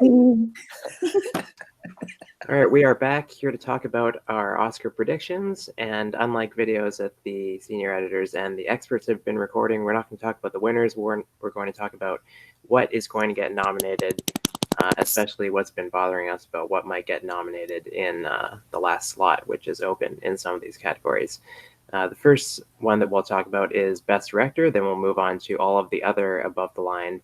All right, we are back here to talk about our Oscar predictions. And unlike videos that the senior editors and the experts have been recording, we're not going to talk about the winners. We're going to talk about what is going to get nominated, especially what's been bothering us about what might get nominated in the last slot, which is open in some of these categories. The first one that we'll talk about is Best Director. Then we'll move on to all of the other above-the-line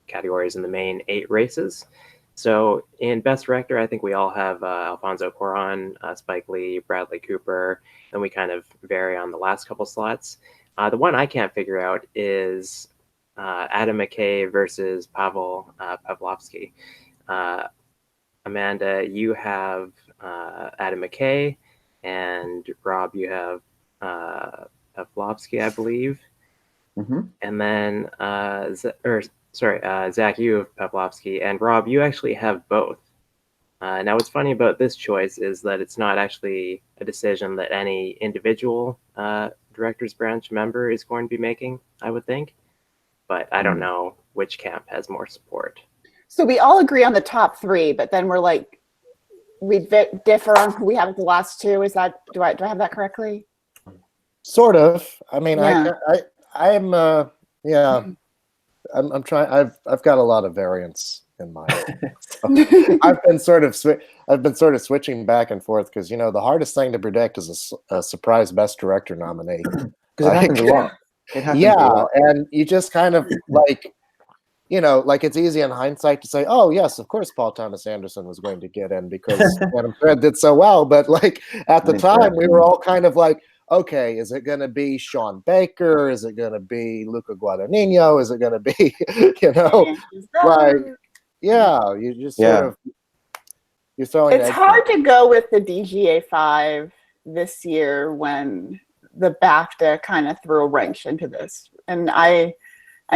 categories in the main 8 races. So in Best Director, I think we all have Alfonso Cuarón, Spike Lee, Bradley Cooper, and we kind of vary on the last couple slots. The one I can't figure out is Adam McKay versus Pavel Pavlovsky. Amanda, you have Adam McKay, and Rob, you have Pavlovsky, I believe. Mm-hmm. And then, Zach, you have Pavlovsky, and Rob, you actually have both. Now, what's funny about this choice is that it's not actually a decision that any individual director's branch member is going to be making, I would think. But I don't know which camp has more support. So we all agree on the top 3, but then we're like, we differ on who we have the last 2. Is that, do I have that correctly? Sort of. I mean, Yeah. I'm trying. I've got a lot of variance in my. So I've been sort of switching back and forth because the hardest thing to predict is a surprise Best Director nominee. Because it happens a lot. And you just kind of like it's easy in hindsight to say, oh yes, of course Paul Thomas Anderson was going to get in because Adam Fred did so well. But like at the time, we were all kind of like, okay, is it going to be Sean Baker? Is it going to be Luca Guadagnino? Is it going to be, you just sort of, you're throwing. It's hard to go with the DGA 5 this year when the BAFTA kind of threw a wrench into this. And I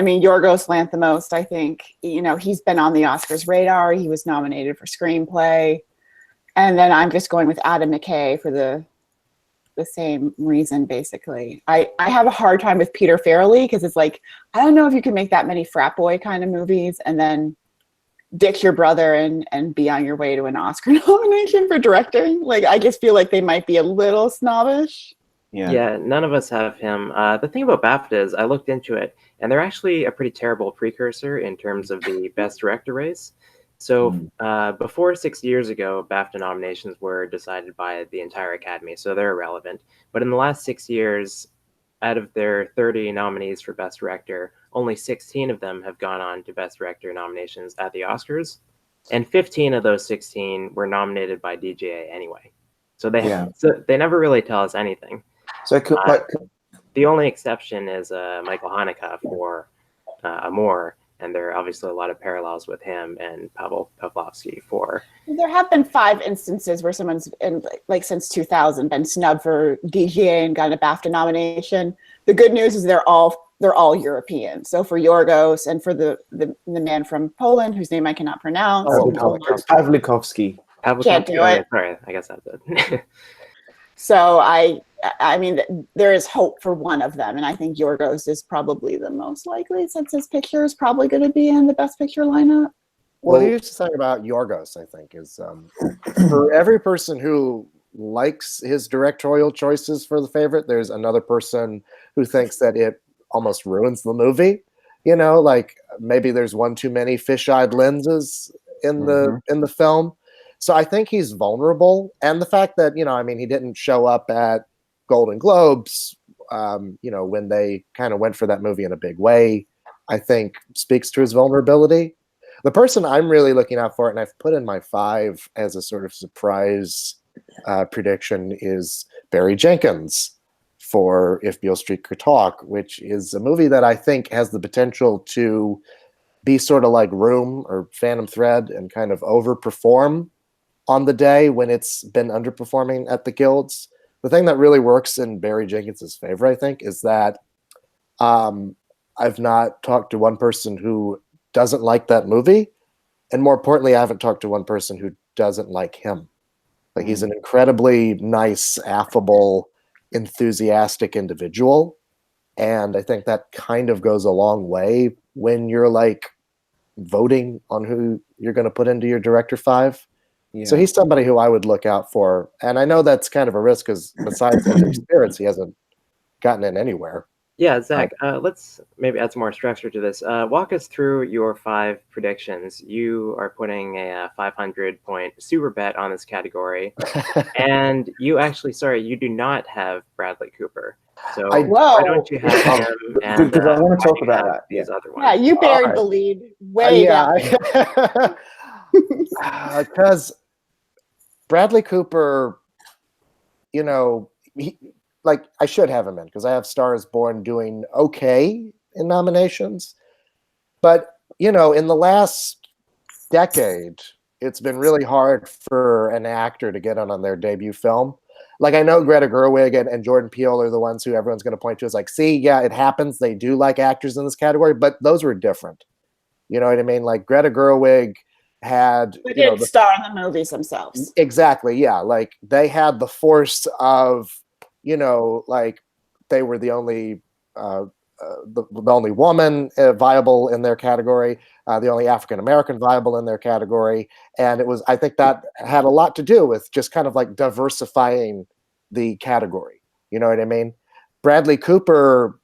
mean, Yorgos Lanthimos, I think, he's been on the Oscars radar. He was nominated for Screenplay. And then I'm just going with Adam McKay for the same reason, basically. I have a hard time with Peter Farrelly because it's like, I don't know if you can make that many frat boy kind of movies and then ditch your brother and be on your way to an Oscar nomination for directing. Like, I just feel like they might be a little snobbish. Yeah, none of us have him. The thing about BAFTA is I looked into it, and they're actually a pretty terrible precursor in terms of the Best Director race. So before 6 years ago, BAFTA nominations were decided by the entire Academy, so they're irrelevant. But in the last 6 years, out of their 30 nominees for Best Director, only 16 of them have gone on to Best Director nominations at the Oscars, and 15 of those 16 were nominated by DGA anyway. So they never really tell us anything. So the only exception is Michael Haneke for Amour. And there are obviously a lot of parallels with him and Pavel Pavlovsky for. There have been 5 instances where someone's since 2000 been snubbed for DGA and gotten a BAFTA nomination. The good news is they're all European. So for Yorgos and for the man from Poland whose name I cannot pronounce. Pawlikowski. Can't do it. Sorry, I guess that's it. So I mean, there is hope for one of them, and I think Yorgos is probably the most likely since his picture is probably going to be in the Best Picture lineup. Well, here's the thing about Yorgos, I think, is for every person who likes his directorial choices for The Favorite, there's another person who thinks that it almost ruins the movie. Like maybe there's one too many fish-eyed lenses in the film. So I think he's vulnerable, and the fact that he didn't show up at Golden Globes, when they kind of went for that movie in a big way, I think speaks to his vulnerability. The person I'm really looking out for, and I've put in my 5 as a sort of surprise prediction, is Barry Jenkins for If Beale Street Could Talk, which is a movie that I think has the potential to be sort of like Room or Phantom Thread and kind of overperform on the day when it's been underperforming at the guilds. The thing that really works in Barry Jenkins' favor, I think, is that I've not talked to one person who doesn't like that movie. And more importantly, I haven't talked to one person who doesn't like him. Like, he's an incredibly nice, affable, enthusiastic individual. And I think that kind of goes a long way when you're like voting on who you're going to put into your director 5. Yeah. So he's somebody who I would look out for. And I know that's kind of a risk because besides Ender Spirits, he hasn't gotten in anywhere. Yeah, Zach, let's maybe add some more structure to this. Walk us through your 5 predictions. You are putting a 500-point super bet on this category. And you actually, sorry, you do not have Bradley Cooper. So why don't you have him? And Because I want to why talk do you about have that. these other ones? Yeah, you buried right. the lead way down. Because Bradley Cooper, you know, I should have him in because I have Star is Born doing okay in nominations. But, you know, in the last decade, it's been really hard for an actor to get on their debut film. Like, I know Greta Gerwig and Jordan Peele are the ones who everyone's going to point to as like, see, yeah, it happens. They do like actors in this category, but those were different. You know what I mean? Like Greta Gerwig had, They didn't star in the movies themselves. Exactly, yeah. Like they had the force of, you know, like they were the only the only woman viable in their category, the only African American viable in their category, and it was. I think that had a lot to do with just kind of like diversifying the category. You know what I mean? Bradley Cooper,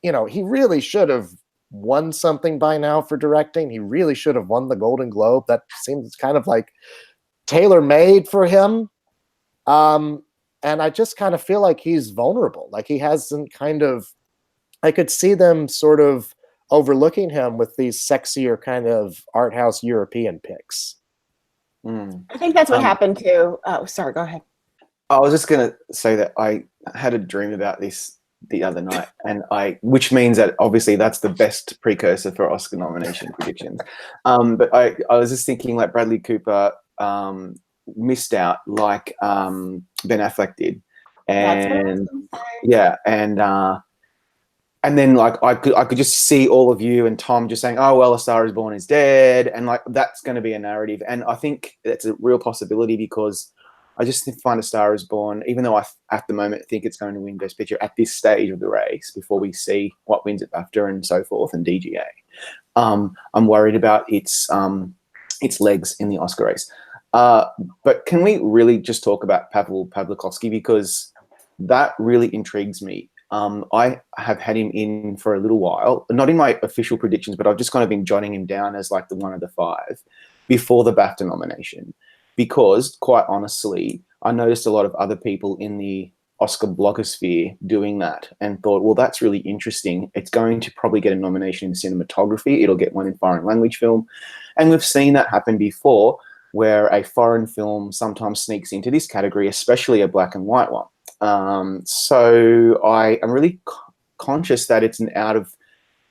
you know, he really should have won something by now for directing. He really should have won the Golden Globe. That seems kind of like tailor-made for him. And I just kind of feel like he's vulnerable. Like he hasn't kind of, I could see them sort of overlooking him with these sexier kind of art house European picks. I think that's what happened too. Oh, sorry, go ahead. I was just going to say that I had a dream about this the other night, and which means that obviously that's the best precursor for Oscar nomination predictions. But I was just thinking like Bradley Cooper missed out like Ben Affleck did, and yeah, and then like I could just see all of you and Tom just saying, "Oh well, A Star Is Born is dead," and like that's going to be a narrative, and I think that's a real possibility because I just find A Star Is Born, even though I at the moment think it's going to win Best Picture at this stage of the race before we see what wins at BAFTA and so forth and DGA, I'm worried about its legs in the Oscar race. But can we really just talk about Pavel Pawlikowski, because that really intrigues me. I have had him in for a little while, not in my official predictions, but I've just kind of been jotting him down as like the one of the 5 before the BAFTA nomination, because quite honestly, I noticed a lot of other people in the Oscar blogosphere doing that and thought, well, that's really interesting. It's going to probably get a nomination in cinematography. It'll get one in foreign language film. And we've seen that happen before, where a foreign film sometimes sneaks into this category, especially a black and white one. So I am really conscious that it's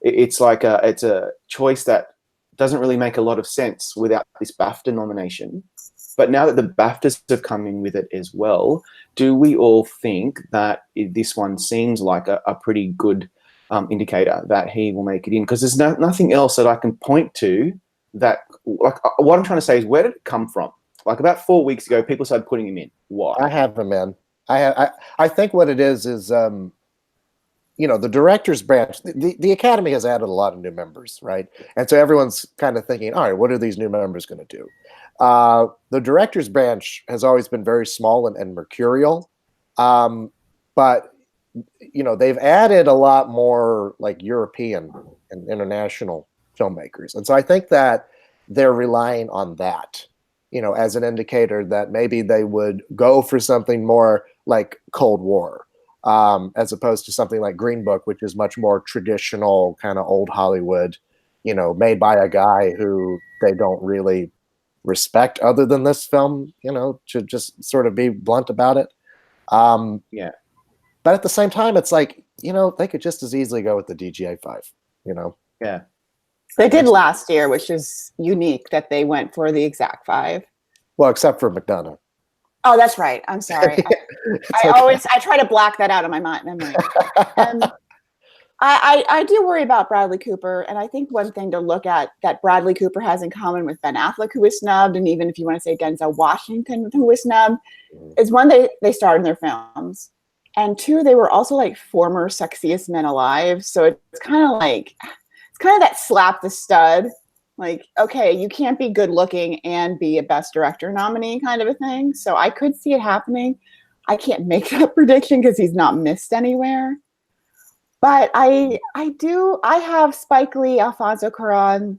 it's a choice that doesn't really make a lot of sense without this BAFTA nomination. But now that the BAFTAs have come in with it as well, do we all think that this one seems like a pretty good indicator that he will make it in? Because there's nothing else that I can point to that, like, what I'm trying to say is, where did it come from? Like about 4 weeks ago, people started putting him in. Why? I have him in. I think what it is you know, the director's branch, the Academy has added a lot of new members, right? And so everyone's kind of thinking, all right, what are these new members going to do? The director's branch has always been very small and mercurial. But, you know, they've added a lot more like European and international filmmakers. And so I think that they're relying on that, you know, as an indicator that maybe they would go for something more like Cold War, as opposed to something like Green Book, which is much more traditional, kind of old Hollywood, you know, made by a guy who they don't really respect other than this film, you know, to just sort of be blunt about it. Yeah. But at the same time, it's like, you know, they could just as easily go with the DGA 5, you know? Yeah. They did last year, which is unique that they went for the exact 5. Well, except for McDonough. Oh, that's right. I'm sorry. I try to block that out of my memory. I do worry about Bradley Cooper, and I think one thing to look at that Bradley Cooper has in common with Ben Affleck, who was snubbed, and even if you want to say Denzel Washington, who was snubbed, is one, they starred in their films, and 2, they were also like former sexiest men alive. So it's kind of that slap the stud Like, okay, you can't be good looking and be a best director nominee kind of a thing. So I could see it happening. I can't make that prediction because he's not missed anywhere. But I have Spike Lee, Alfonso Cuarón,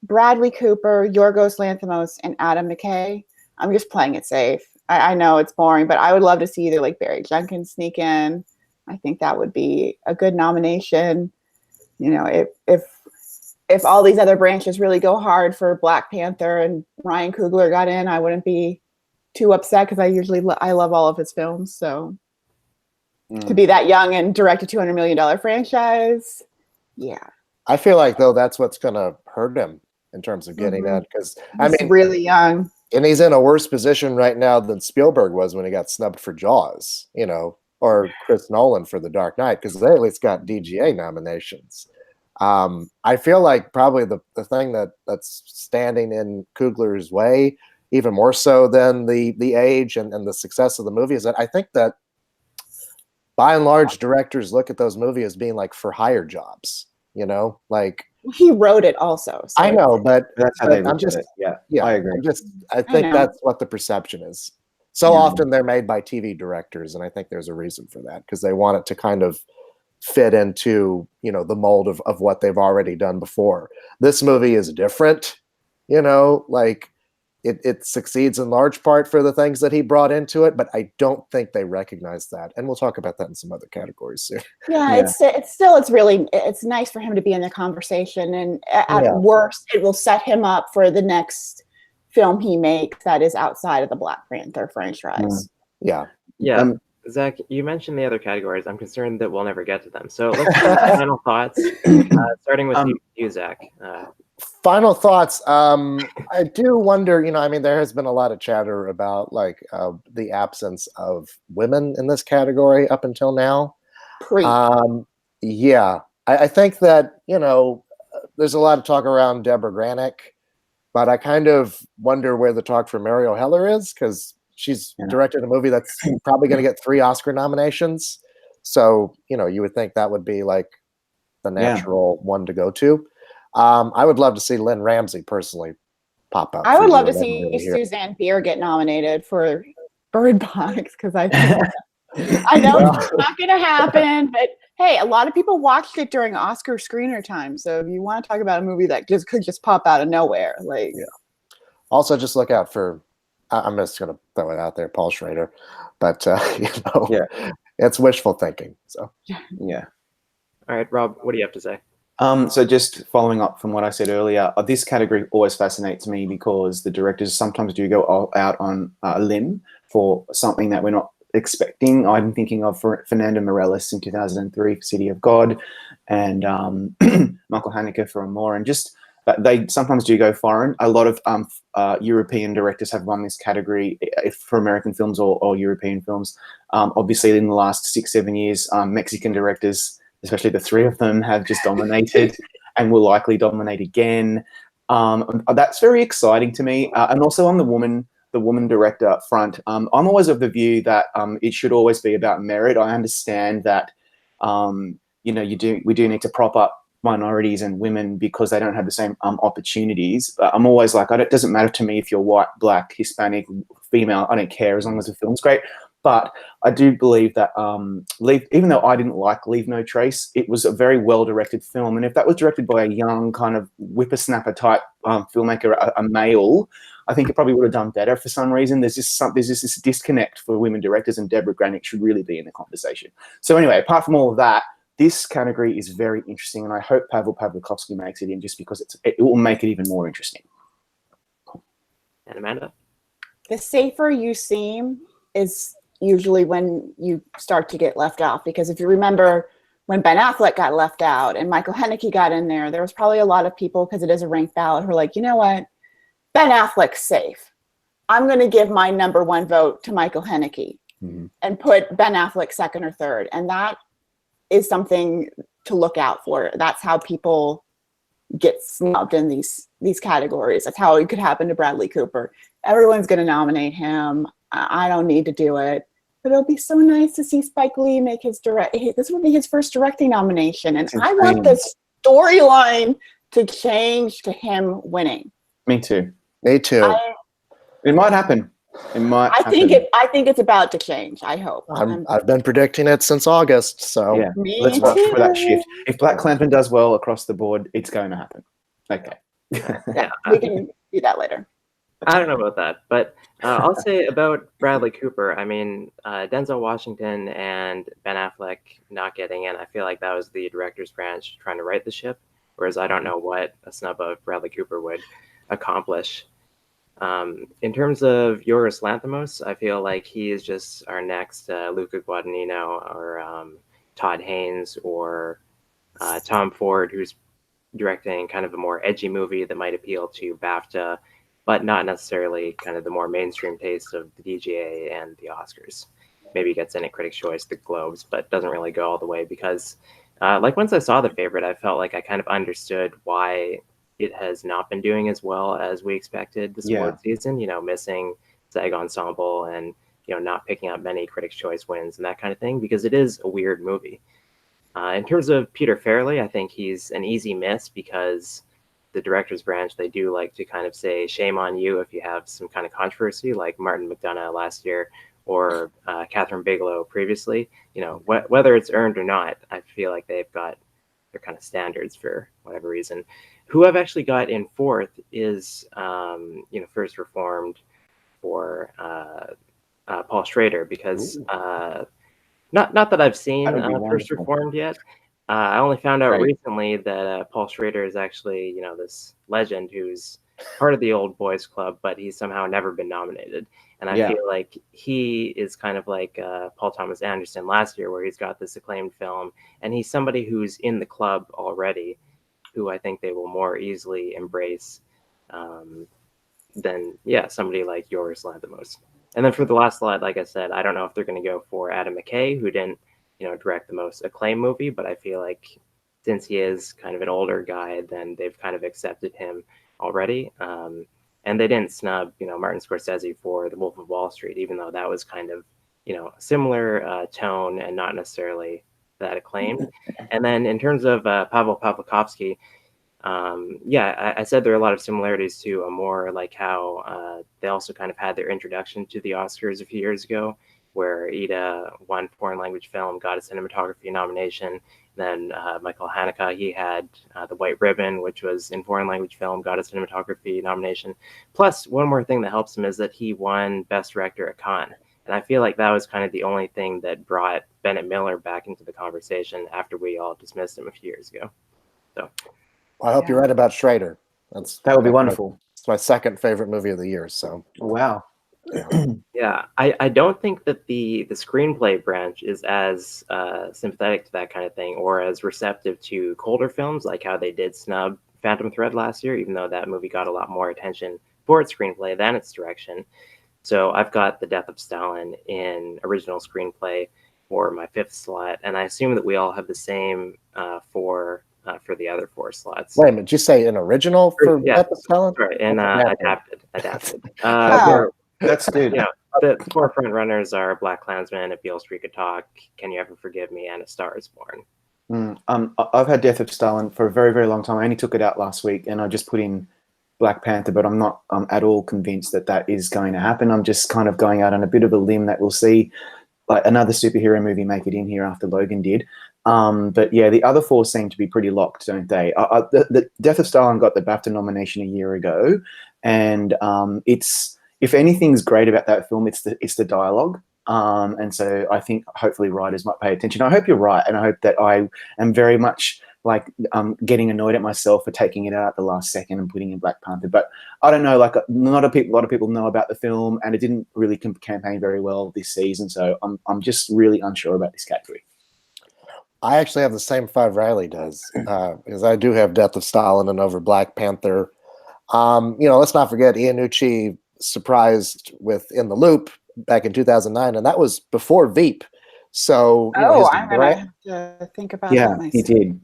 Bradley Cooper, Yorgos Lanthimos, and Adam McKay. I'm just playing it safe. I know it's boring, but I would love to see either like Barry Jenkins sneak in. I think that would be a good nomination. You know, if all these other branches really go hard for Black Panther and Ryan Coogler got in, I wouldn't be too upset because I love all of his films. So to be that young and direct a $200 million franchise, yeah. I feel like though that's what's going to hurt him in terms of getting that, because he's really young, and he's in a worse position right now than Spielberg was when he got snubbed for Jaws, you know, or Chris Nolan for The Dark Knight, because they at least got DGA nominations. I feel like probably the thing that's standing in Coogler's way, even more so than the age and the success of the movie, is that I think that by and large directors look at those movies as being like for hire jobs, you know, like he wrote it also. So I know, but that's how they look at it. Yeah, I agree. I think that's what the perception is. So often they're made by TV directors, and I think there's a reason for that, because they want it to kind of fit into, you know, the mold of what they've already done before. This movie is different, you know, like it succeeds in large part for the things that he brought into it, but I don't think they recognize that. And we'll talk about that in some other categories soon. Yeah, it's really nice for him to be in the conversation, and at worst it will set him up for the next film he makes that is outside of the Black Panther franchise. Yeah. Zach, you mentioned the other categories. I'm concerned that we'll never get to them. So let's do final thoughts, starting with you, Zach. Final thoughts. I do wonder, you know, I mean, there has been a lot of chatter about like the absence of women in this category up until now. I think that, you know, there's a lot of talk around Deborah Granick, but I kind of wonder where the talk for Mariel Heller is, because she's directed a movie that's probably going to get 3 Oscar nominations. So, you know, you would think that would be like the natural one to go to. I would love to see Lynn Ramsey personally pop up. I would love to see Suzanne Bier get nominated for Bird Box, because I know it's not going to happen, but hey, a lot of people watched it during Oscar screener time. So if you want to talk about a movie that could just pop out of nowhere, like Also, just look out for. I'm just going to throw it out there, Paul Schrader, but you know, it's wishful thinking. So All right, Rob, what do you have to say? So just following up from what I said earlier, this category always fascinates me because the directors sometimes do go out on a limb for something that we're not expecting. I'm thinking of Fernando Meirelles in 2003 for City of God, and Michael Haneke for Amor, and just they sometimes do go foreign. A lot of European directors have won this category for American films or European films. Obviously, in the last 6-7 years, Mexican directors, especially the 3 of them, have just dominated and will likely dominate again. That's very exciting to me. And also on the woman director front, I'm always of the view that it should always be about merit. I understand that you know, we do need to prop up minorities and women because they don't have the same opportunities. But I'm always like, it doesn't matter to me if you're white, black, Hispanic, female. I don't care as long as the film's great. But I do believe that even though I didn't like Leave No Trace, it was a very well-directed film. And if that was directed by a young kind of whippersnapper type filmmaker, a male, I think it probably would have done better. For some reason, there's just this disconnect for women directors, and Deborah Granick should really be in the conversation. So anyway, apart from all of that, this category is very interesting, and I hope Pavel Pawlikowski makes it in, just because it will make it even more interesting. And Amanda? The safer you seem is usually when you start to get left off, because if you remember when Ben Affleck got left out and Michael Haneke got in there was probably a lot of people, because it is a ranked ballot, who are like, you know what, Ben Affleck's safe. I'm going to give my #1 vote to Michael Haneke and put Ben Affleck second or third. And that is something to look out for. That's how people get snubbed in these categories. That's how it could happen to Bradley Cooper. Everyone's going to nominate him. I don't need to do it. But it'll be so nice to see Spike Lee make this will be his first directing nomination. And I want the storyline to change to him winning. Me too. Me too. It might happen. It might. I think it's about to change. I hope. I've been predicting it since August. So Yeah, Me let's watch for that too. shift. If Black Klansman does well across the board, it's going to happen. Okay. Yeah, we can do that later. I don't know about that, but I'll say about Bradley Cooper. I mean, Denzel Washington and Ben Affleck not getting in. I feel like that was the director's branch trying to right the ship, whereas I don't know what a snub of Bradley Cooper would accomplish. In terms of Yorgos Lanthimos, I feel like he is just our next Luca Guadagnino or Todd Haynes or Tom Ford, who's directing kind of a more edgy movie that might appeal to BAFTA, but not necessarily kind of the more mainstream taste of the DGA and the Oscars. Maybe gets in at Critics' Choice, the Globes, but doesn't really go all the way because, like once I saw The Favorite, I felt like I kind of understood why it has not been doing as well as we expected this award season, you know, missing SAG Ensemble and, you know, not picking up many Critics' Choice wins and that kind of thing, because it is a weird movie. In terms of Peter Farrelly, I think he's an easy miss because the director's branch, they do like to kind of say, shame on you if you have some kind of controversy, like Martin McDonagh last year or Catherine Bigelow previously. You know, whether it's earned or not, I feel like they've got their kind of standards for whatever reason. Who I've actually got in fourth is, you know, First Reformed for Paul Schrader, because not that I've seen First Reformed yet. I only found out recently that Paul Schrader is actually, you know, this legend who's part of the Old Boys Club, but he's somehow never been nominated. And I feel like he is kind of like Paul Thomas Anderson last year, where he's got this acclaimed film, and he's somebody who's in the club already, who I think they will more easily embrace than, somebody like Yorgos Lanthimos. And then for the last slide, like I said, I don't know if they're going to go for Adam McKay, who didn't, you know, direct the most acclaimed movie, but I feel like since he is kind of an older guy, then they've kind of accepted him already. And they didn't snub, you know, Martin Scorsese for The Wolf of Wall Street, even though that was kind of, you know, a similar tone and not necessarily that acclaimed. And then in terms of Pavel Pawlikowski, I said there are a lot of similarities to Amour, like how they also kind of had their introduction to the Oscars a few years ago, where Ida won foreign language film, got a cinematography nomination. Then Michael Haneke, he had The White Ribbon, which was in foreign language film, got a cinematography nomination. Plus, one more thing that helps him is that he won Best Director at Cannes. And I feel like that was kind of the only thing that brought Bennett Miller back into the conversation after we all dismissed him a few years ago. So, I hope you're right about Schrader. That would be wonderful. It's my second favorite movie of the year. So wow. I don't think that the screenplay branch is as sympathetic to that kind of thing or as receptive to colder films, like how they did snub Phantom Thread last year, even though that movie got a lot more attention for its screenplay than its direction. So I've got The Death of Stalin in original screenplay for my fifth slot, and I assume that we all have the same for the other four slots. Wait a minute, did you say an original for Death of Stalin? Right, and adapted. That's good. You know, the four front runners are Black Klansman, If Beale Street Could Talk, Can You Ever Forgive Me, and A Star Is Born. I've had Death of Stalin for a very, very long time. I only took it out last week, and I just put in Black Panther, but I'm not at all convinced that that is going to happen. I'm just kind of going out on a bit of a limb that we'll see like another superhero movie make it in here after Logan did. But yeah, the other four seem to be pretty locked, don't they? The Death of Stalin got the BAFTA nomination a year ago, and it's, if anything's great about that film, it's the dialogue. And so I think hopefully writers might pay attention. I hope you're right, and I hope that I am very much like getting annoyed at myself for taking it out at the last second and putting in Black Panther. But I don't know, like a lot of people know about the film, and it didn't really campaign very well this season. So I'm just really unsure about this category. I actually have the same five Riley does, because I do have Death of Stalin and over Black Panther. Let's not forget Iannucci surprised with In the Loop back in 2009, and that was before Veep. So I'm gonna have to think about that myself. He did.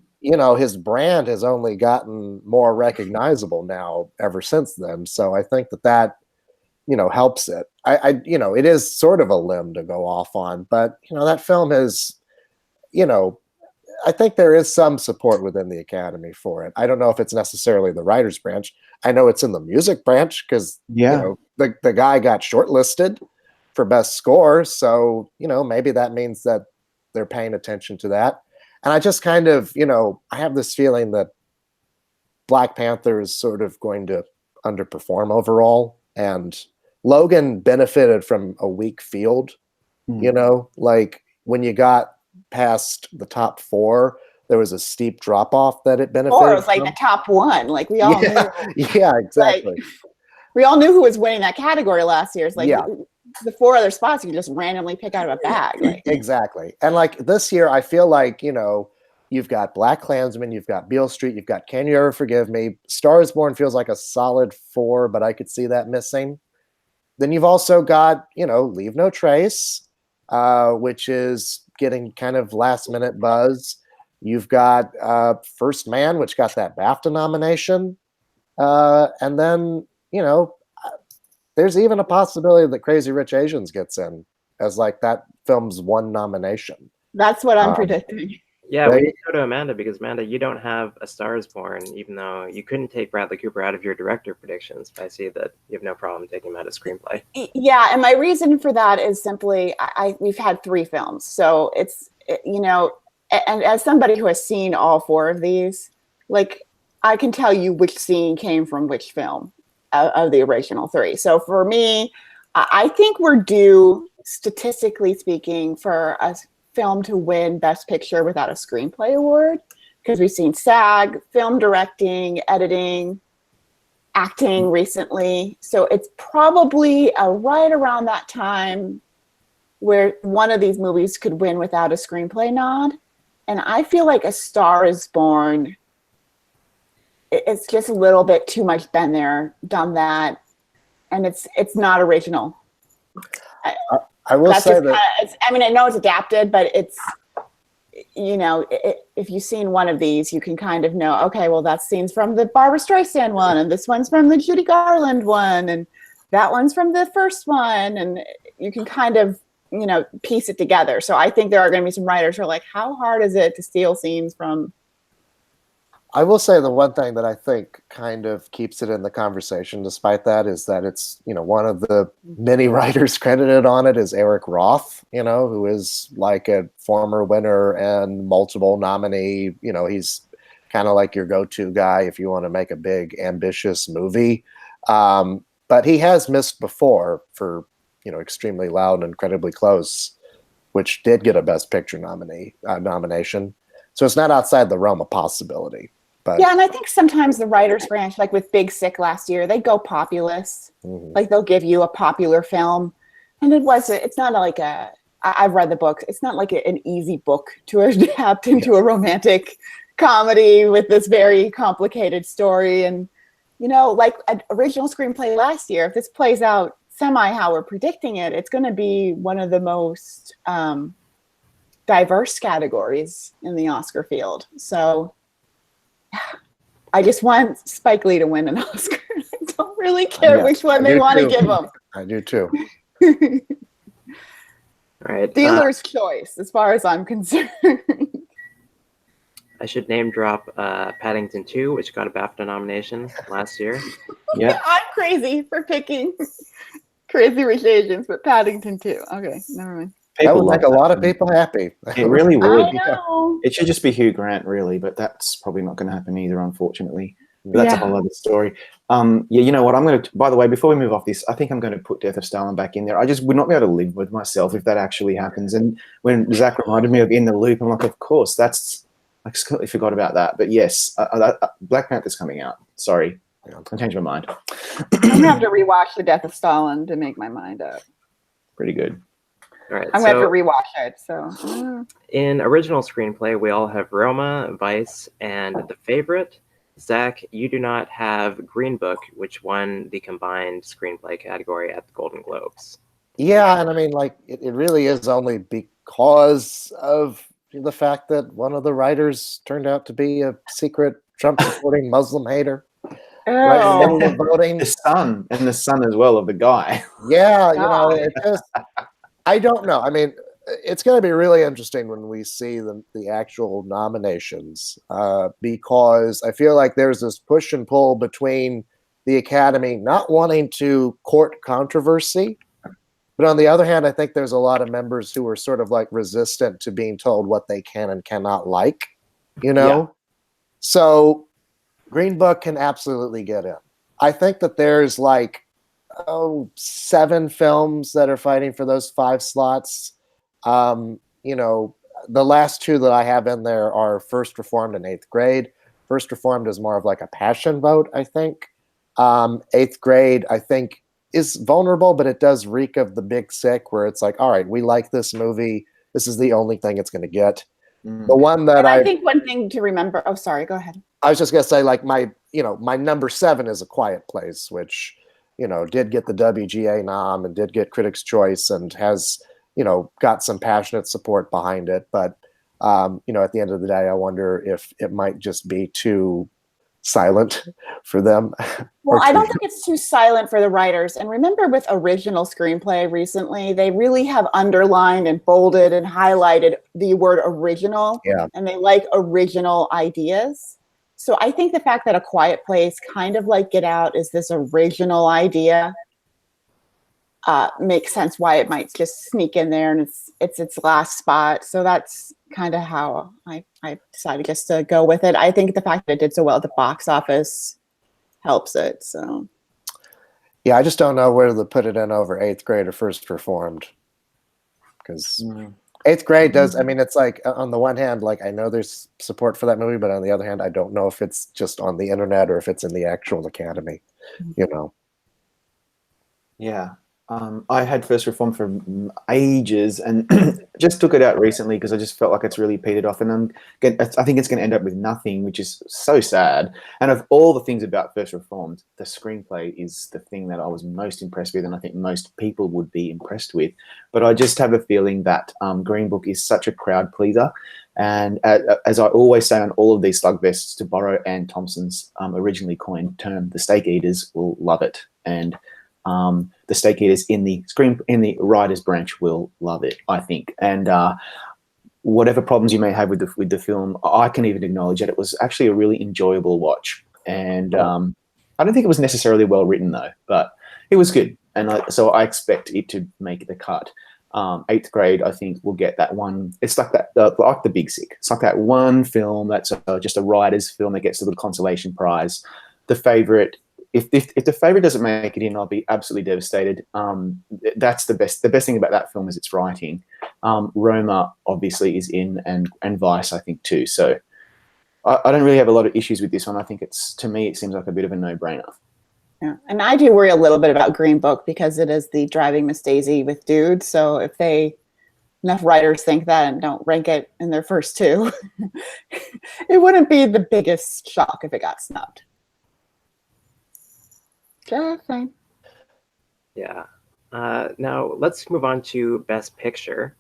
His brand has only gotten more recognizable now ever since then. So I think that helps it. It is sort of a limb to go off on, but that film has, I think there is some support within the Academy for it. I don't know if it's necessarily the writers branch. I know it's in the music branch because the guy got shortlisted for best score, so maybe that means that they're paying attention to that. And I just kind of I have this feeling that Black Panther is sort of going to underperform overall, and Logan benefited from a weak field. Like when you got past the top 4, there was a steep drop off that it benefited. Or it was like the top 1. Like we all knew. Yeah, exactly. Like, we all knew who was winning that category last year. It's like the 4 other spots you can just randomly pick out of a bag. Like. Exactly. And like this year, I feel like you've got Black Klansman, you've got Beale Street, you've got Can You Ever Forgive Me? Star is Born feels like a solid 4, but I could see that missing. Then you've also got Leave No Trace, which is getting kind of last minute buzz. You've got First Man, which got that BAFTA nomination. And then, there's even a possibility that Crazy Rich Asians gets in as like that film's 1 nomination. That's what I'm predicting. Yeah, we need to go to Amanda because, Amanda, you don't have A Star is Born, even though you couldn't take Bradley Cooper out of your director predictions. But I see that you have no problem taking him out of screenplay. Yeah, and my reason for that is simply we've had 3 films. So it's, and as somebody who has seen all 4 of these, like I can tell you which scene came from which film of the original 3. So for me, I think we're due, statistically speaking, for a film to win Best Picture without a Screenplay award, because we've seen SAG, film directing, editing, acting recently. So it's probably right around that time where one of these movies could win without a Screenplay nod. And I feel like A Star is Born, it's just a little bit too much been there, done that, and it's not original. I will say that. I know it's adapted, but it's, if you've seen one of these, you can kind of know, okay, well, that scene's from the Barbara Streisand one, and this one's from the Judy Garland one, and that one's from the first one, and you can kind of, piece it together. So I think there are going to be some writers who are like, how hard is it to steal scenes from? I will say the one thing that I think kind of keeps it in the conversation despite that is that it's, one of the many writers credited on it is Eric Roth, who is like a former winner and multiple nominee. He's kind of like your go-to guy if you want to make a big, ambitious movie. But he has missed before for, Extremely Loud and Incredibly Close, which did get a Best Picture nomination. So it's not outside the realm of possibility. But, yeah, and I think sometimes the writers branch, like with Big Sick last year, they go populist. Like they'll give you a popular film, and it's not like I've read the book. It's not like an easy book to adapt into a romantic comedy with this very complicated story. And like an original screenplay last year, if this plays out semi how we're predicting it, it's going to be one of the most diverse categories in the Oscar field. So I just want Spike Lee to win an Oscar. I don't really care which one they want to give him. I do too. All right. Dealer's choice, as far as I'm concerned. I should name drop Paddington 2, which got a BAFTA nomination last year. Yeah, I'm crazy for picking Crazy Rich Asians, but Paddington 2. Okay, never mind. That would make a lot of people happy. It really would. I know. It should just be Hugh Grant, really, but that's probably not going to happen either, unfortunately. But that's a whole other story. You know what? I'm going to, by the way, before we move off this, I think I'm going to put Death of Stalin back in there. I just would not be able to live with myself if that actually happens. And when Zach reminded me of In the Loop, I'm like, of course, I just completely forgot about that. But yes, Black Panther's coming out. Sorry. I changed my mind. I'm going to have to rewatch The Death of Stalin to make my mind up. Pretty good. All right, I'm going to have to rewatch it. So, in original screenplay, we all have Roma, Vice, and The Favorite. Zach, you do not have Green Book, which won the combined screenplay category at the Golden Globes. Yeah, and I mean, like, it really is only because of the fact that one of the writers turned out to be a secret Trump-supporting Muslim hater. Right in the middle of voting. The son as well of the guy. Yeah, it just, I don't know. I mean, it's going to be really interesting when we see the actual nominations, because I feel like there's this push and pull between the Academy not wanting to court controversy, but on the other hand, I think there's a lot of members who are sort of like resistant to being told what they can and cannot like, you know? Yeah. So Green Book can absolutely get in. I think that there's like, 7 films that are fighting for those 5 slots. You know, the last 2 that I have in there are First Reformed and 8th Grade. First Reformed is more of like a passion vote, I think. 8th Grade, I think, is vulnerable, but it does reek of The Big Sick, where it's like, all right, we like this movie. This is the only thing it's going to get. The one that and I think one thing to remember. Oh, sorry. Go ahead. I was just going to say, like, my number 7 is A Quiet Place, which, did get the WGA nom and did get Critics' Choice and has, got some passionate support behind it. But, at the end of the day, I wonder if it might just be too silent for them. Well, I don't think it's too silent for the writers. And remember with original screenplay recently, they really have underlined and bolded and highlighted the word original. Yeah. And they like original ideas. So I think the fact that A Quiet Place, kind of like Get Out, is this original idea, makes sense why it might just sneak in there, and it's its last spot. So that's kind of how I decided just to go with it. I think the fact that it did so well at the box office helps it. So yeah, I just don't know where to put it in over 8th Grade or First Reformed, because 8th Grade does. I mean, it's like, on the one hand, like, I know there's support for that movie, but on the other hand, I don't know if it's just on the internet or if it's in the actual Academy. Yeah. I had First Reform for ages and just took it out recently because I just felt like it's really petered off, and I think it's going to end up with nothing, which is so sad. And of all the things about First Reformed, the screenplay is the thing that I was most impressed with, and I think most people would be impressed with. But I just have a feeling that Green Book is such a crowd pleaser. And as I always say on all of these slugfests, to borrow Anne Thompson's originally coined term, the steak eaters will love it. And the steak eaters in the writers branch will love it, I think. And whatever problems you may have with the film, I can even acknowledge that it was actually a really enjoyable watch. And I don't think it was necessarily well written though, but it was good. And so I expect it to make the cut. 8th Grade, I think, will get that one. It's like that, like The Big Sick. It's like that one film that's just a writer's film that gets the little consolation prize. The Favorite. If The Favorite doesn't make it in, I'll be absolutely devastated. That's the best. The best thing about that film is its writing. Roma obviously is in, and Vice, I think, too. So I don't really have a lot of issues with this one. I think to me, it seems like a bit of a no-brainer. yeah, and I do worry a little bit about Green Book because it is the Driving Miss Daisy with dudes. So if enough writers think that and don't rank it in their first 2, it wouldn't be the biggest shock if it got snubbed. Just fine. Yeah. Now let's move on to Best Picture.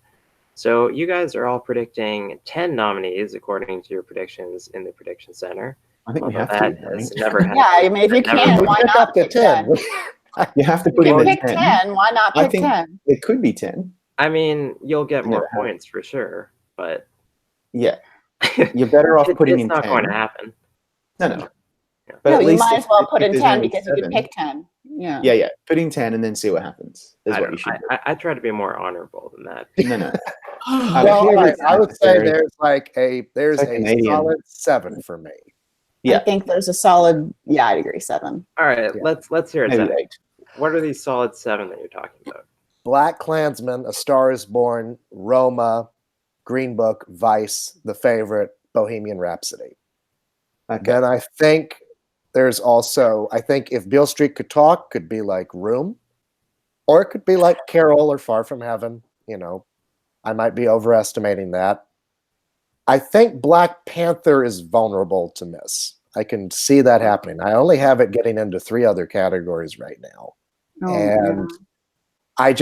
So you guys are all predicting 10 nominees according to your predictions in the Prediction Center. I think we have that to. has never happened. Yeah, I mean, if you can, why Pick not up the pick 10. 10? You have to You put in can the pick 10. 10. Why not I pick think 10? it could be 10. I mean, you'll get more Yeah. points for sure, but Yeah. You're better off putting it's in not 10. going to happen. No. Yeah. But No, at you least might as well put in there's 10 only because you 7. could pick 10. Yeah. Yeah. Put in 10 and then see what happens. Is I what don't- you should do. I try to be more honorable than that. No. Well, hear all right, it's I would say necessary. there's So a Canadian. solid 7 for me. Yeah. I think there's a solid, I'd agree, 7. All right, Yeah. let's hear it. Maybe Zach. 8. What are these solid 7 that you're talking about? Black Klansman, A Star Is Born, Roma, Green Book, Vice, The Favorite, Bohemian Rhapsody. Okay. Then I think there's also, if Beale Street Could Talk, could be like Room, or it could be like Carol or Far From Heaven. I might be overestimating that. I think Black Panther is vulnerable to miss. I can see that happening. I only have it getting into 3 other categories right now. And I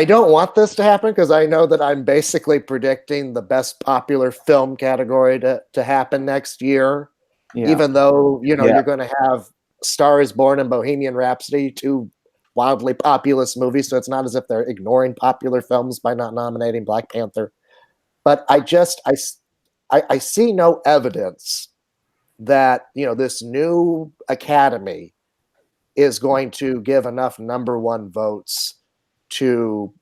don't want this to happen because I know that I'm basically predicting the best popular film category to happen next year. Yeah. Even though, you're going to have Star Is Born and Bohemian Rhapsody, 2 wildly populous movie, so it's not as if they're ignoring popular films by not nominating Black Panther. But I see no evidence that this new Academy is going to give enough #1 votes to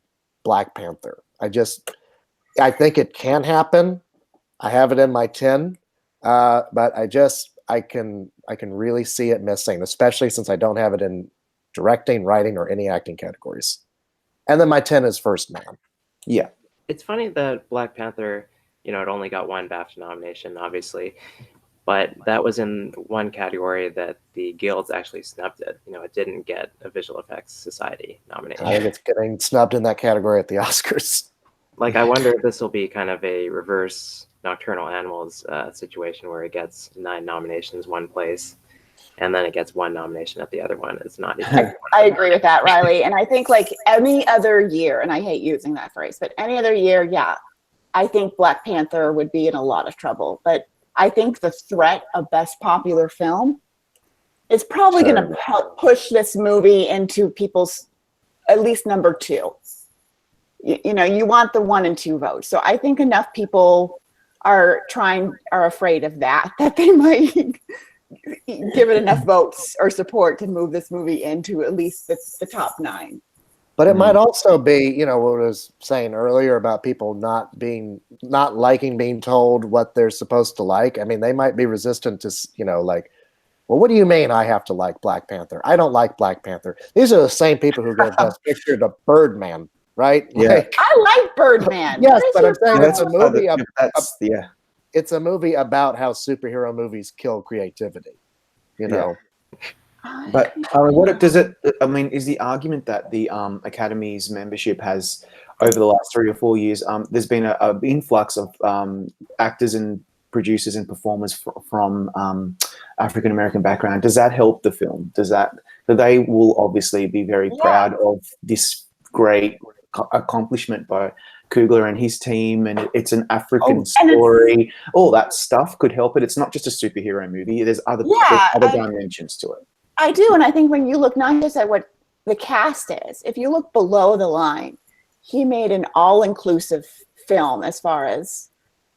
Black Panther. I think it can happen. I have it in my 10, but I can really see it missing, especially since I don't have it in directing, writing, or any acting categories. And then my 10 is First Man. Yeah. It's funny that Black Panther, it only got one BAFTA nomination, obviously, but that was in one category that the guilds actually snubbed it. It didn't get a Visual Effects Society nomination. I think it's getting snubbed in that category at the Oscars. Like, I wonder if this will be kind of a reverse Nocturnal Animals situation where it gets 9 nominations one place, and then it gets 1 nomination at the other one. It's not even. I agree with that, Riley. And I think like any other year, and I hate using that phrase, but any other year, yeah, I think Black Panther would be in a lot of trouble. But I think the threat of Best Popular Film is probably going to help push this movie into people's at least #2. You want the 1 and 2 votes. So I think enough people are afraid of that they might give it enough votes or support to move this movie into at least the top 9. But it might also be, what I was saying earlier about people not liking being told what they're supposed to like. I mean, they might be resistant to, like, well, what do you mean I have to like Black Panther? I don't like Black Panther. These are the same people who gave Best Picture to Birdman, right? Yeah. I like Birdman. Yes, but I'm saying That's it's a movie. It's a movie about how superhero movies kill creativity. But what does it? I mean, is the argument that the Academy's membership has over the last 3 or 4 years? There's been an influx of actors and producers and performers from African American background. Does that help the film? They will obviously be very proud of this great accomplishment by Coogler and his team, and it's an African story. All that stuff could help it. It's not just a superhero movie. There's other dimensions to it. I do, and I think when you look not just at what the cast is, if you look below the line, he made an all-inclusive film as far as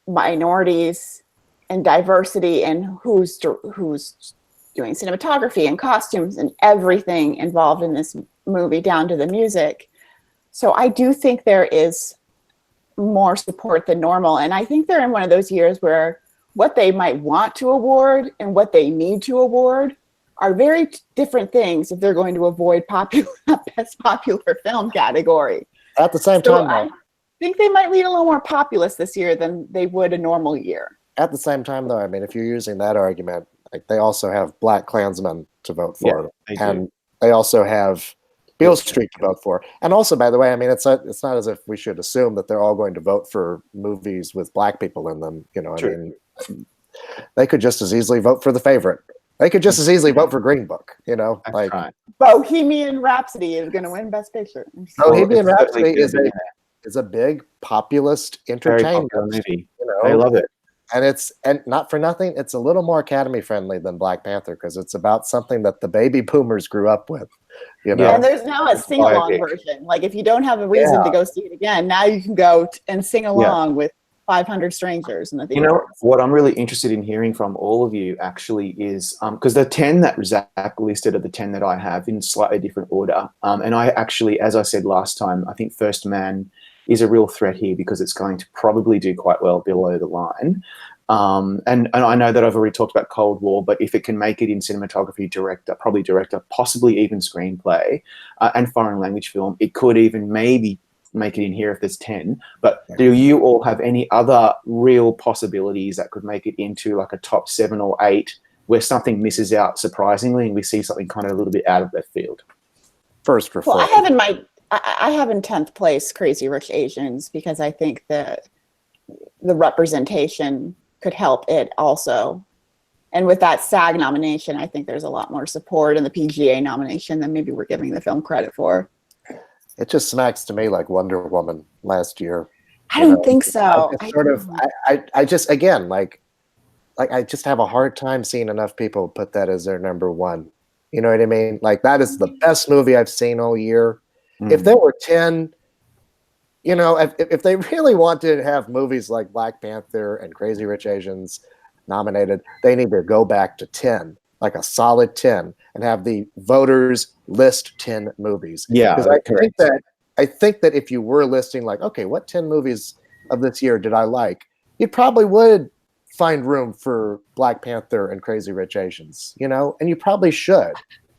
minorities and diversity and who's doing cinematography and costumes and everything involved in this movie down to the music. So I do think there is more support than normal, and I think they're in one of those years where what they might want to award and what they need to award are very different things if they're going to avoid Best Popular Film category. At the same time, I think they might lean a little more populist this year than they would a normal year. At the same time, though, I mean, if you're using that argument, like they also have Black Klansmen to vote for, and they also have Beale Street to vote for. And also, by the way, I mean, it's not as if we should assume that they're all going to vote for movies with Black people in them. I mean, they could just as easily vote for The Favorite. They could just as easily vote for Green Book, like Bohemian Rhapsody is going to win Best Picture. Bohemian Rhapsody is a big populist entertainment movie. I love it. And not for nothing, it's a little more Academy friendly than Black Panther because it's about something that the baby boomers grew up with. And there's now a sing-along version. Like if you don't have a reason to go see it again, now you can go and sing along with 500 strangers in the theater. What I'm really interested in hearing from all of you actually is because the 10 that Zach listed are the 10 that I have in slightly different order. And I actually, as I said last time, I think First Man is a real threat here because it's going to probably do quite well below the line. And I know that I've already talked about Cold War, but if it can make it in cinematography, director, possibly even screenplay and foreign language film, it could even maybe make it in here if there's 10. But do you all have any other real possibilities that could make it into like a top 7 or 8 where something misses out surprisingly and we see something kind of a little bit out of left field? First for I have in 10th place Crazy Rich Asians because I think that the representation could help it also. And with that SAG nomination, I think there's a lot more support in the PGA nomination than maybe we're giving the film credit for. It just smacks to me like Wonder Woman last year. I don't think so. I just again, like I just have a hard time seeing enough people put that as their #1. You know what I mean? Like, that is the best movie I've seen all year. Mm. If there were 10, you know, if they really wanted to have movies like Black Panther and Crazy Rich Asians nominated, they need to go back to 10, like a solid 10, and have the voters list 10 movies. Yeah, Because I think that if you were listing, like, okay, what 10 movies of this year did I like, you probably would find room for Black Panther and Crazy Rich Asians, you know, and you probably should,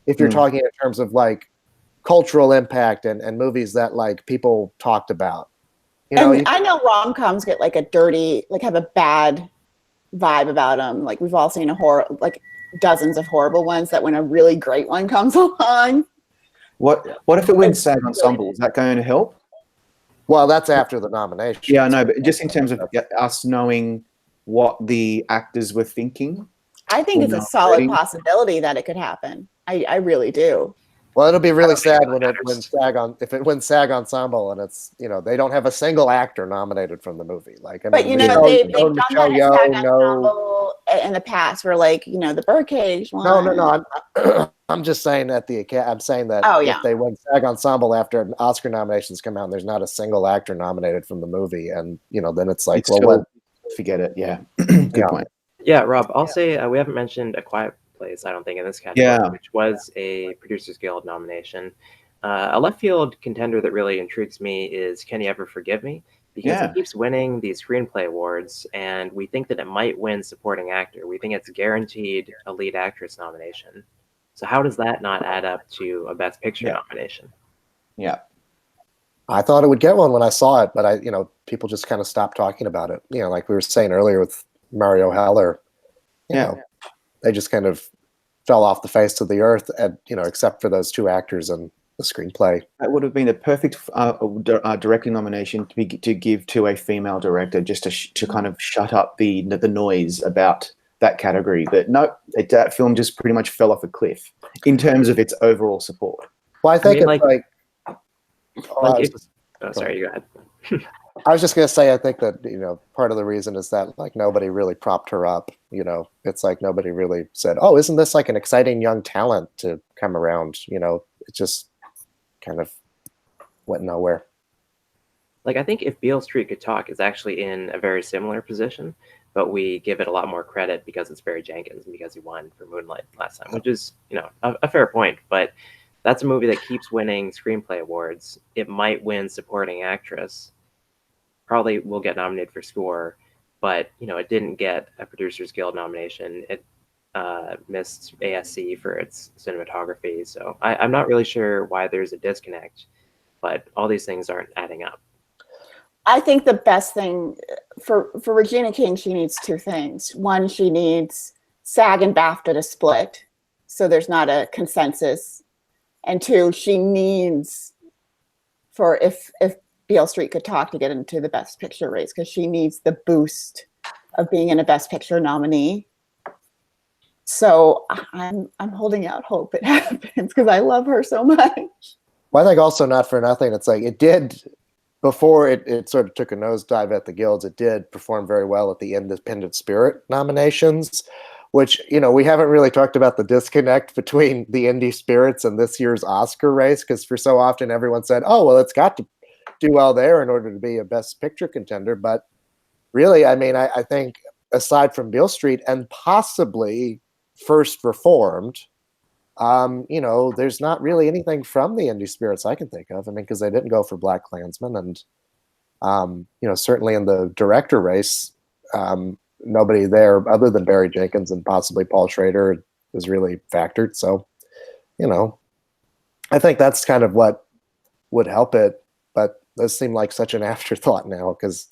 if you're talking in terms of like cultural impact and movies that like people talked about. You know, and I know rom-coms get like a dirty, like have a bad vibe about them. Like we've all seen like dozens of horrible ones that when a really great one comes along. What if it wins SAG Ensemble? Is that going to help? well, that's after the nomination. Yeah, I know, but just in terms of us knowing what the actors were thinking. I think it's a solid possibility that it could happen. I really do. Well, it'll be really sad when it wins SAG Ensemble and it's, you know, they don't have a single actor nominated from the movie. Like, I But mean, you know, they've done Michelle that Yeoh, SAG Ensemble in the past, where like, you know, the Birdcage one. No. I'm just saying that I'm saying that if they win SAG Ensemble after Oscar nominations come out and there's not a single actor nominated from the movie, and you know, then it's like, forget it. Yeah, good point. Yeah, Rob, I'll say we haven't mentioned A Quiet Place, I don't think, in this category, which was a Producers Guild nomination. A left field contender that really intrigues me is Can You Ever Forgive Me? Because it keeps winning these screenplay awards, and we think that it might win supporting actor. We think it's guaranteed a lead actress nomination. So how does that not add up to a Best Picture nomination? Yeah. I thought it would get one when I saw it, but people just kind of stopped talking about it. You know, like we were saying earlier with Mario Heller, you know, they just kind of fell off the face of the earth, and you know, except for those two actors and the screenplay. That would have been a perfect directing nomination to give to a female director, just to kind of shut up the noise about that category. But no, that film just pretty much fell off a cliff in terms of its overall support. Well, I think sorry, you go ahead. I was just going to say, I think that, you know, part of the reason is that like nobody really propped her up. You know, it's like nobody really said, "Oh, isn't this like an exciting young talent to come around?" You know, it just kind of went nowhere. Like, I think If Beale Street Could Talk is actually in a very similar position, but we give it a lot more credit because it's Barry Jenkins and because he won for Moonlight last time, which is, you know, a fair point. But that's a movie that keeps winning screenplay awards. It might win supporting actress. Probably will get nominated for score, but you know, it didn't get a Producers Guild nomination. It missed ASC for its cinematography. So I'm not really sure why there's a disconnect, but all these things aren't adding up. I think the best thing for Regina King, she needs two things. One, she needs SAG and BAFTA to split, so there's not a consensus. And two, she needs, for if Beale Street Could Talk, to get into the Best Picture race, because she needs the boost of being in a Best Picture nominee. So I'm holding out hope it happens because I love her so much. Well, I think also, not for nothing, it's like it did, before it sort of took a nosedive at the guilds, it did perform very well at the Independent Spirit nominations, which, you know, we haven't really talked about the disconnect between the Indie Spirits and this year's Oscar race, because for so often everyone said, oh, well, it's got to do well there in order to be a Best Picture contender. But really, I mean, I think aside from Beale Street and possibly First Reformed, you know, there's not really anything from the Indie Spirits I can think of. I mean, because they didn't go for Black Klansman, and you know, certainly in the director race, nobody there other than Barry Jenkins and possibly Paul Schrader is really factored. So, you know, I think that's kind of what would help it, but those seem like such an afterthought now because,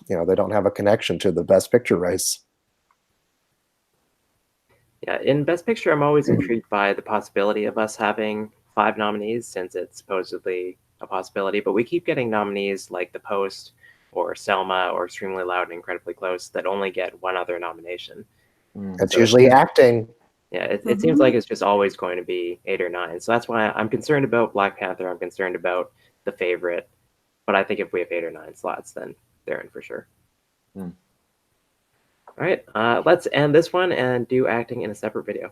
you know, they don't have a connection to the Best Picture race. Yeah, in Best Picture, I'm always intrigued by the possibility of us having 5 nominees, since it's supposedly a possibility, but we keep getting nominees like The Post or Selma or Extremely Loud and Incredibly Close that only get one other nomination. It's usually acting. Yeah, it seems like it's just always going to be 8 or 9. So that's why I'm concerned about Black Panther. I'm concerned about The Favorite. But I think if we have 8 or 9 slots, then they're in for sure. All right, let's end this one and do acting in a separate video.